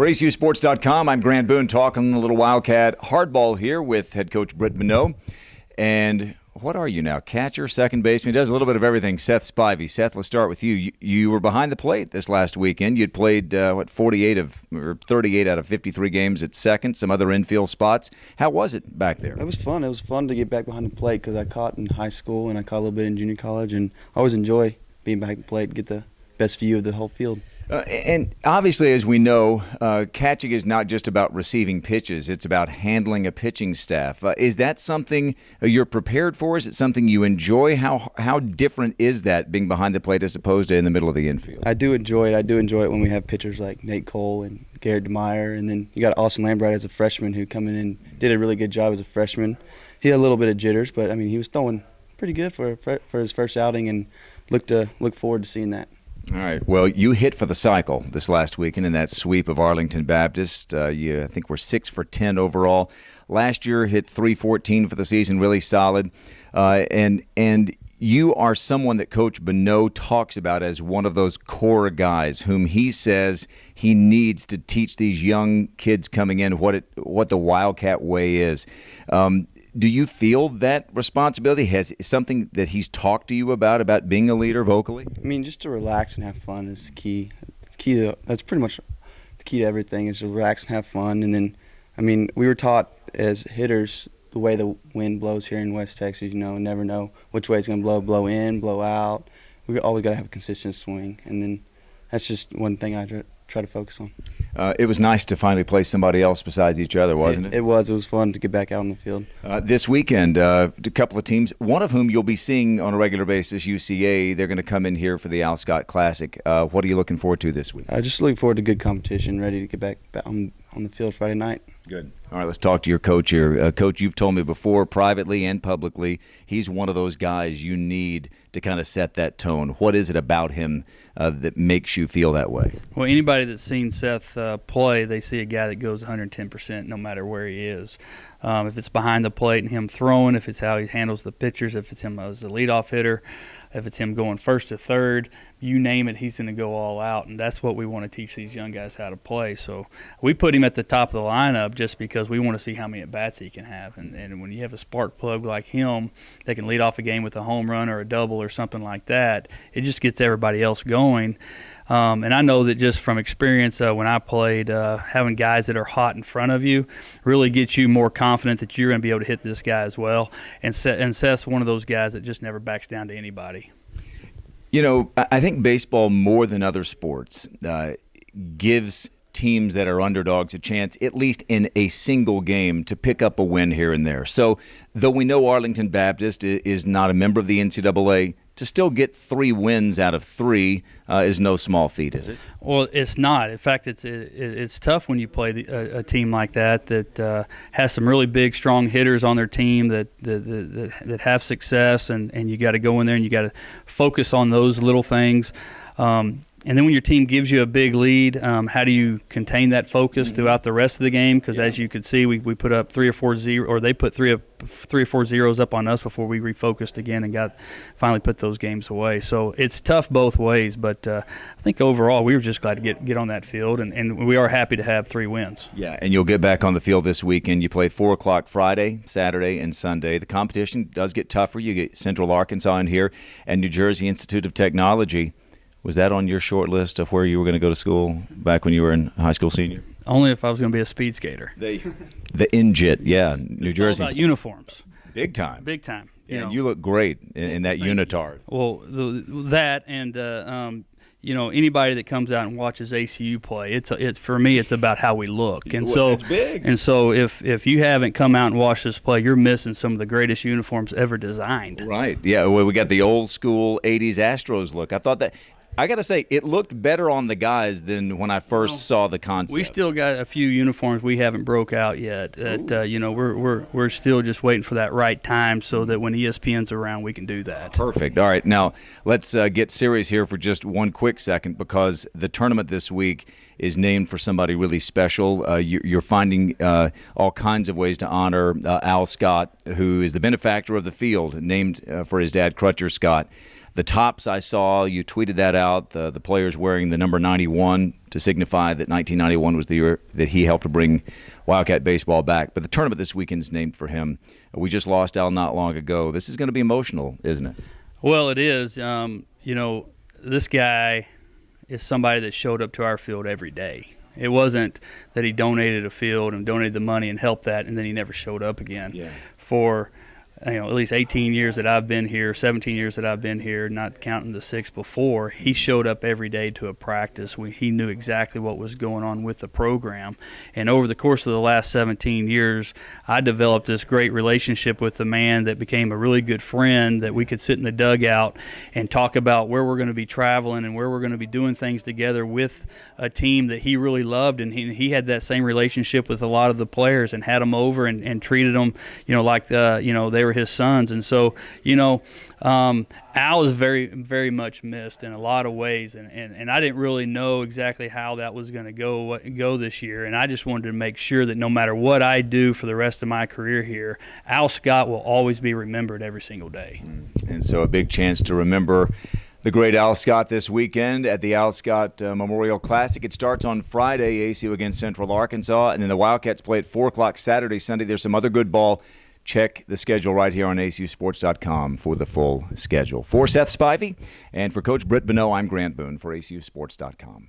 For ACUsports.com, I'm Grant Boone talking a little Wildcat hardball here with head coach Britt Bonneau. And what are you now? Catcher, second baseman? He does a little bit of everything. Seth Spivey. Seth, let's start with you. You were behind the plate this last weekend. You'd played, 38 or 38 out of 53 games at second, some other infield spots. How was it back there? It was fun. It was fun to get back behind the plate because I caught in high school and I caught a little bit in junior college. And I always enjoy being behind the plate and get the best view of the whole field. And obviously, as we know, catching is not just about receiving pitches. It's about handling a pitching staff. Is that something you're prepared for? Is it something you enjoy? How different is that, being behind the plate as opposed to in the middle of the infield? I do enjoy it. I do enjoy it when we have pitchers like Nate Cole and Garrett DeMeyer. And then you got Austin Lambright as a freshman who come in and did a really good job as a freshman. He had a little bit of jitters, but, I mean, he was throwing pretty good for his first outing, and look forward to seeing that. All right. Well, you hit for the cycle this last weekend in that sweep of Arlington Baptist. I think we're 6 for 10 overall. Last year, hit .314 for the season, really solid. And you are someone that Coach Bonneau talks about as one of those core guys whom he says he needs to teach these young kids coming in what the Wildcat way is. Do you feel that responsibility? Has something that he's talked to you about being a leader vocally? I mean, just to relax and have fun is the key. That's pretty much the key to everything, is to relax and have fun. And then, I mean, we were taught as hitters the way the wind blows here in West Texas, you never know which way it's going to blow in, blow out. We always got to have a consistent swing. And then that's just one thing I try to focus on. It was nice to finally play somebody else besides each other, wasn't it? It was. It was fun to get back out on the field. This weekend, a couple of teams, one of whom you'll be seeing on a regular basis, UCA. They're going to come in here for the Al Scott Classic. What are you looking forward to this week? Just looking forward to good competition, ready to get back on the field Friday night. Good. All right, let's talk to your coach here. Coach, you've told me before, privately and publicly, he's one of those guys you need to kind of set that tone. What is it about him that makes you feel that way? Well, anybody that's seen Seth play, they see a guy that goes 110% no matter where he is. If it's behind the plate and him throwing, if it's how he handles the pitchers, if it's him as the leadoff hitter, if it's him going first to third, you name it, he's going to go all out. And that's what we want to teach these young guys how to play. So we put him at the top of the lineup just because we want to see how many at-bats he can have. And when you have a spark plug like him that can lead off a game with a home run or a double or something like that, it just gets everybody else going. And I know that just from experience when I played, having guys that are hot in front of you really gets you more confident that you're going to be able to hit this guy as well. And Seth's one of those guys that just never backs down to anybody. I think baseball, more than other sports, gives teams that are underdogs a chance, at least in a single game, to pick up a win here and there. So though we know Arlington Baptist is not a member of the NCAA, to still get 3 wins out of 3 is no small feat, is it? Well, it's not. In fact, it's tough when you play a team like that has some really big, strong hitters on their team that have success, and you got to go in there and you got to focus on those little things. And then when your team gives you a big lead, how do you contain that focus throughout the rest of the game? Because as you could see, we put up 3 or 4 0, or they put three or four zeros up on us before we refocused again and finally put those games away. So it's tough both ways, but I think overall we were just glad to get on that field, and we are happy to have 3 wins. Yeah, and you'll get back on the field this weekend. You play 4 o'clock Friday, Saturday, and Sunday. The competition does get tougher. You get Central Arkansas in here and New Jersey Institute of Technology. Was that on your short list of where you were going to go to school back when you were in high school senior? Only if I was going to be a speed skater. The NJIT, yeah, New Jersey. All about uniforms. Big time. Big time. And you look great in that unitard. Well, that and anybody that comes out and watches ACU play, it's for me, it's about how we look. And so it's big. And so if you haven't come out and watched us play, you're missing some of the greatest uniforms ever designed. Right. Yeah. Well, we got the old school '80s Astros look. I thought that. I got to say, it looked better on the guys than when I first saw the concept. We still got a few uniforms we haven't broke out yet. We're still just waiting for that right time so that when ESPN's around, we can do that. Perfect. All right, now let's get serious here for just one quick second, because the tournament this week is named for somebody really special. You're finding all kinds of ways to honor Al Scott, who is the benefactor of the field, named for his dad, Crutcher Scott. the tops I saw, you tweeted that out, the players wearing the number 91 to signify that 1991 was the year that he helped to bring Wildcat baseball back. But the tournament this weekend is named for him. We just lost Al not long ago. This is going to be emotional, isn't it? Well, it is. This guy is somebody that showed up to our field every day. It wasn't that he donated a field and donated the money and helped that, and then he never showed up again. Yeah. For at least 18 years that I've been here, 17 years that I've been here, not counting the 6 before, he showed up every day to a practice. He knew exactly what was going on with the program. And over the course of the last 17 years, I developed this great relationship with the man that became a really good friend, that we could sit in the dugout and talk about where we're going to be traveling and where we're going to be doing things together with a team that he really loved. And he had that same relationship with a lot of the players and had them over and treated them, like they were his sons. And so, Al is very, very much missed in a lot of ways, and I didn't really know exactly how that was going to go this year, and I just wanted to make sure that no matter what I do for the rest of my career here, Al Scott will always be remembered every single day. And so a big chance to remember the great Al Scott this weekend at the Al Scott Memorial Classic. It starts on Friday, ACU against Central Arkansas, and then the Wildcats play at 4 o'clock Saturday, Sunday. There's some other good ball. Check the schedule right here on ACUsports.com for the full schedule. For Seth Spivey and for Coach Britt Bonneau, I'm Grant Boone for ACUsports.com.